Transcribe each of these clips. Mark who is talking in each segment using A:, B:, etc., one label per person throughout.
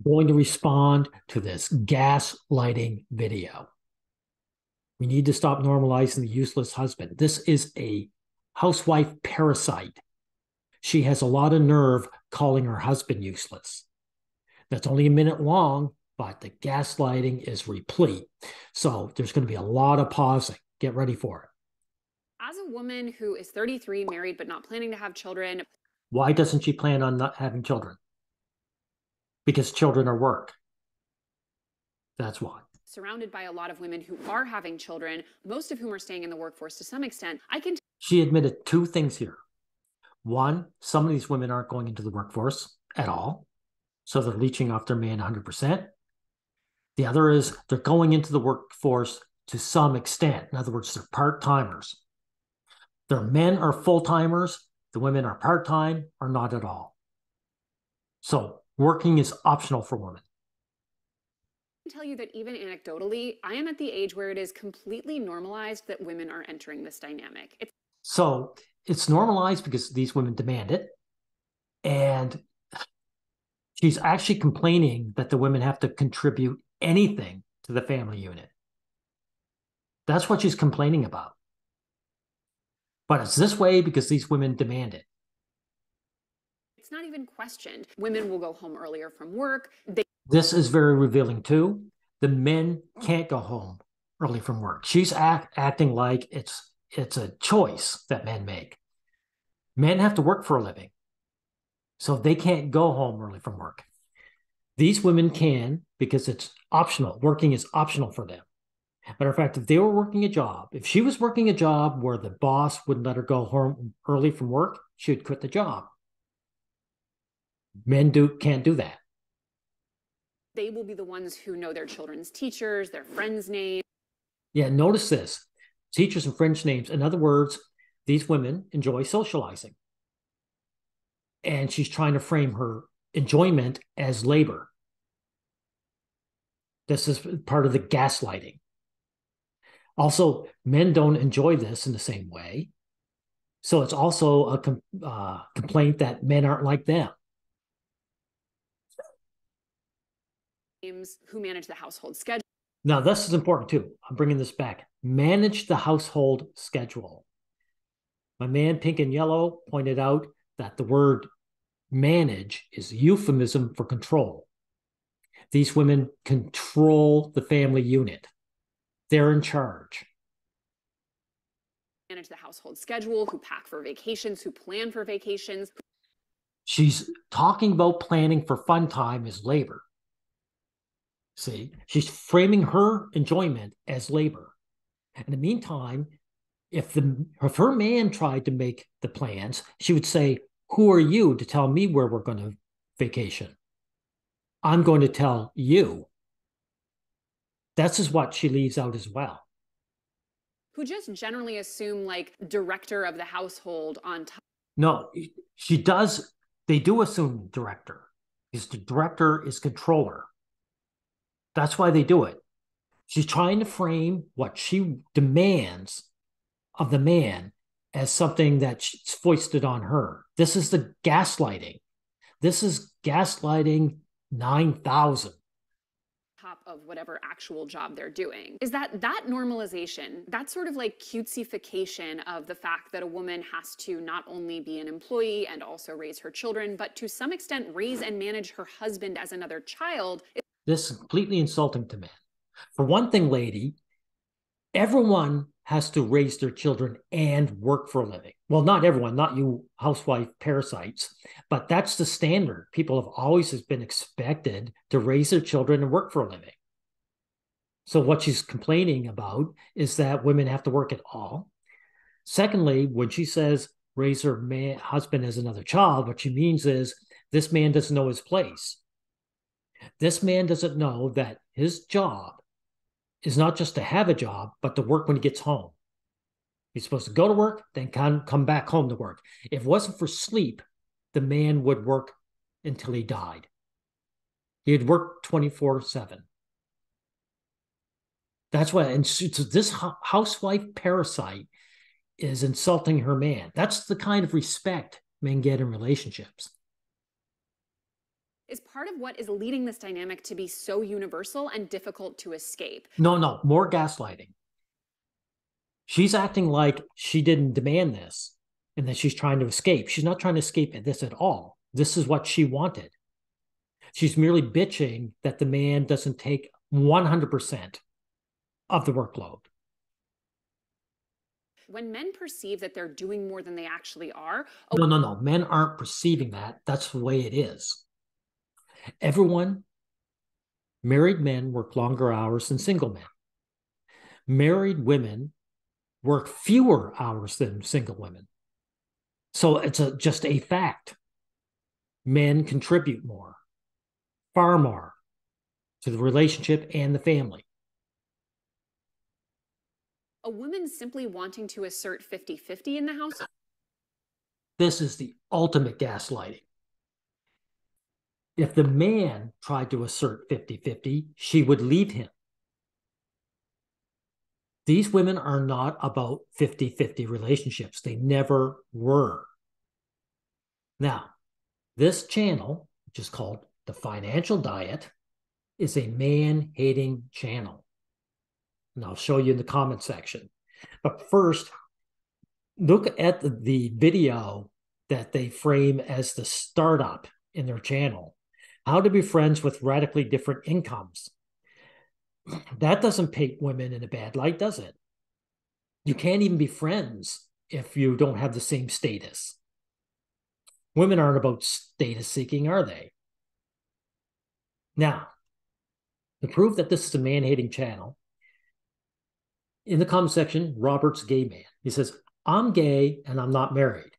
A: going to respond to this gaslighting video. We need to stop normalizing the useless husband. This is a housewife parasite. She has a lot of nerve calling her husband useless. That's only a minute long, but the gaslighting is replete. So there's going to be a lot of pausing. Get ready for it.
B: As a woman who is 33, married, but not planning to have children,
A: Why doesn't she plan on not having children? Because children are work. That's why.
B: surrounded by a lot of women who are having children, most of whom are staying in the workforce to some extent, I can.
A: She admitted two things here. One, some of these women aren't going into the workforce at all. So they're leeching off their man 100%. The other is they're going into the workforce to some extent. In other words, they're part-timers. Their men are full-timers. The women are part-time or not at all. So working is optional for women.
B: Tell you that even anecdotally, I am at the age where it is completely normalized that women are entering this dynamic.
A: So it's normalized because these women demand it. And she's actually complaining that the women have to contribute anything to the family unit. That's what she's complaining about. But it's this way because these women demand it.
B: It's not even questioned. Women will go home earlier from work.
A: This is very revealing too. The men can't go home early from work. She's acting like it's a choice that men make. Men have to work for a living, so they can't go home early from work. These women can because it's optional. Working is optional for them. Matter of fact, if they were working a job, if she was working a job where the boss wouldn't let her go home early from work, she would quit the job. Men can't do that.
B: They will be the ones who know their children's teachers, their friends' names.
A: Yeah, notice this. Teachers and friends' names. In other words, these women enjoy socializing. And she's trying to frame her enjoyment as labor. This is part of the gaslighting. Also, men don't enjoy this in the same way. So it's also a complaint that men aren't like them.
B: Who manage the household schedule.
A: Now, this is important too. I'm bringing this back. Manage the household schedule. My man, Pink and Yellow, pointed out that the word manage is a euphemism for control. These women control the family unit. They're in charge.
B: Manage the household schedule, who pack for vacations, who plan for vacations.
A: She's talking about planning for fun time as labor. See, she's framing her enjoyment as labor. In the meantime, if her man tried to make the plans, she would say, "Who are you to tell me where we're going to vacation? I'm going to tell you." That's just what she leaves out as well.
B: Who just generally assume like director of the household on top.
A: No, she does. They do assume director because the director is controller. That's why they do it. She's trying to frame what she demands of the man as something that's foisted on her. This is the gaslighting. This is gaslighting 9,000.
B: Top of whatever actual job they're doing. Is that normalization, that sort of like cutesification of the fact that a woman has to not only be an employee and also raise her children, but to some extent raise and manage her husband as another child.
A: This is completely insulting to men. For one thing, lady, everyone has to raise their children and work for a living. Well, not everyone, not you housewife parasites, but that's the standard. People have always been expected to raise their children and work for a living. So what she's complaining about is that women have to work at all. Secondly, when she says raise her husband as another child, what she means is this man doesn't know his place. This man doesn't know that his job is not just to have a job, but to work when he gets home. He's supposed to go to work, then come back home to work. If it wasn't for sleep, the man would work until he died. He'd work 24/7. That's why, and so this housewife parasite is insulting her man. That's the kind of respect men get in relationships.
B: Is part of what is leading this dynamic to be so universal and difficult to escape.
A: No, no, more gaslighting. She's acting like she didn't demand this and that she's trying to escape. She's not trying to escape this at all. This is what she wanted. She's merely bitching that the man doesn't take 100% of the workload.
B: When men perceive that they're doing more than they actually are,
A: No, no, no. Men aren't perceiving that. That's the way it is. Everyone, married men work longer hours than single men. Married women work fewer hours than single women. So it's just a fact. Men contribute more, far more, to the relationship and the family.
B: a woman simply wanting to assert 50-50 in the house.
A: This is the ultimate gaslighting. If the man tried to assert 50-50, she would leave him. These women are not about 50-50 relationships. They never were. Now, this channel, which is called The Financial Diet, is a man-hating channel. And I'll show you in the comment section. But first, look at the video that they frame as the startup in their channel. How to be friends with radically different incomes. That doesn't paint women in a bad light, does it? You can't even be friends if you don't have the same status. Women aren't about status seeking, are they? Now, to prove that this is a man-hating channel, in the comment section, Robert's gay man. He says, I'm gay and I'm not married.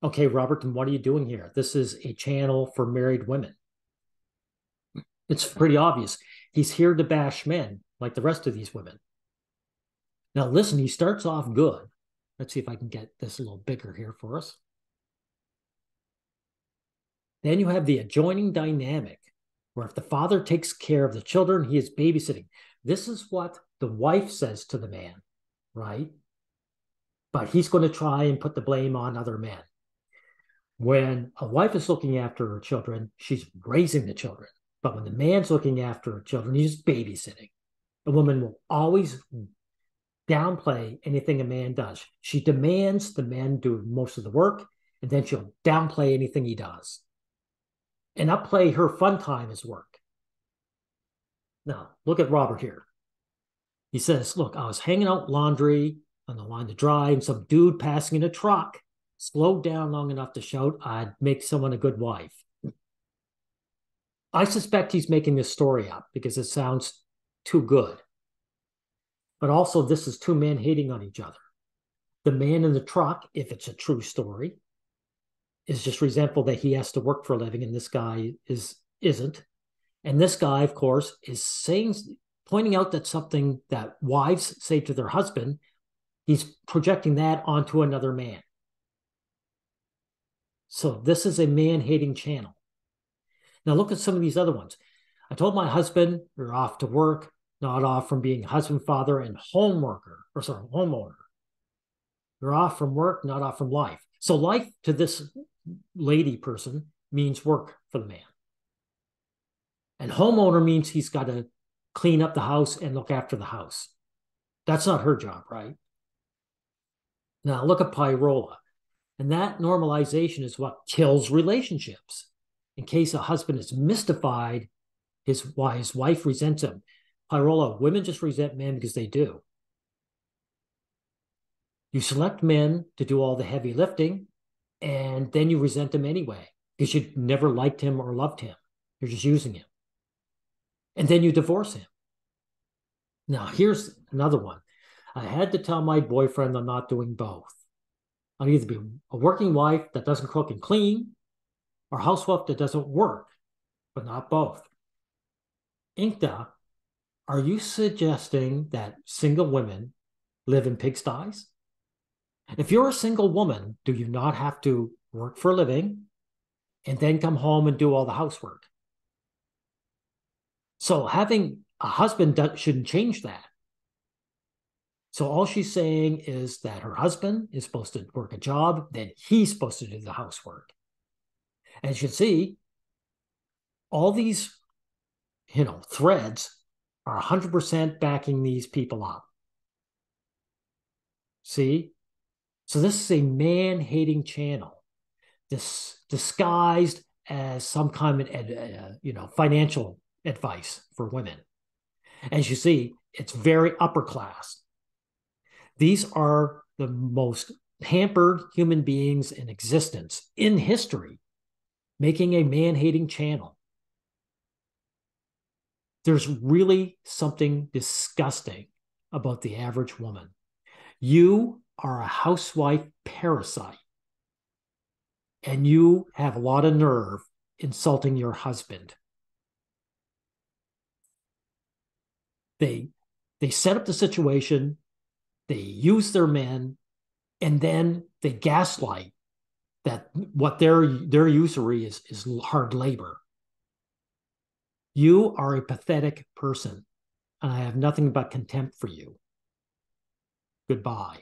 A: Okay, Robert, then what are you doing here? This is a channel for married women. It's pretty obvious. He's here to bash men like the rest of these women. Now, listen, he starts off good. Let's see if I can get this a little bigger here for us. Then you have the adjoining dynamic, where if the father takes care of the children, he is babysitting. This is what the wife says to the man, right? But he's going to try and put the blame on other men. When a wife is looking after her children, she's raising the children. But when the man's looking after her children, he's babysitting. A woman will always downplay anything a man does. She demands the man do most of the work, and then she'll downplay anything he does and upplay her fun time as work. Now, look at Robert here. He says, look, I was hanging out laundry on the line to dry, and some dude passing in a truck slowed down long enough to shout, I'd make someone a good wife. I suspect he's making this story up because it sounds too good. But also, this is two men hating on each other. The man in the truck, if it's a true story, is just resentful that he has to work for a living and this guy isn't. And this guy, of course, is pointing out that something that wives say to their husband, he's projecting that onto another man. So this is a man-hating channel. Now look at some of these other ones. I told my husband you're off to work, not off from being husband, father, and homeowner. You're off from work, not off from life. So life to this lady person means work for the man. And homeowner means he's got to clean up the house and look after the house. That's not her job, right? Now look at Pyrola. And that normalization is what kills relationships. In case a husband is mystified why his wife resents him. Pyrola, women just resent men because they do. You select men to do all the heavy lifting, and then you resent him anyway because you never liked him or loved him. You're just using him. And then you divorce him. Now, here's another one. I had to tell my boyfriend I'm not doing both. I'll either be a working wife that doesn't cook and clean or a housewife that doesn't work, but not both. Inkta, are you suggesting that single women live in pigsties? If you're a single woman, do you not have to work for a living and then come home and do all the housework? So having a husband shouldn't change that. So all she's saying is that her husband is supposed to work a job, then he's supposed to do the housework. As you can see, All these, threads are 100% backing these people up. See? So this is a man-hating channel, disguised as some kind of financial advice for women. As you see, it's very upper class. These are the most pampered human beings in existence in history, making a man-hating channel. There's really something disgusting about the average woman. You are a housewife parasite, and you have a lot of nerve insulting your husband. They set up the situation, they use their men, and then they gaslight that what their usury is hard labor. You are a pathetic person, and I have nothing but contempt for you. Goodbye.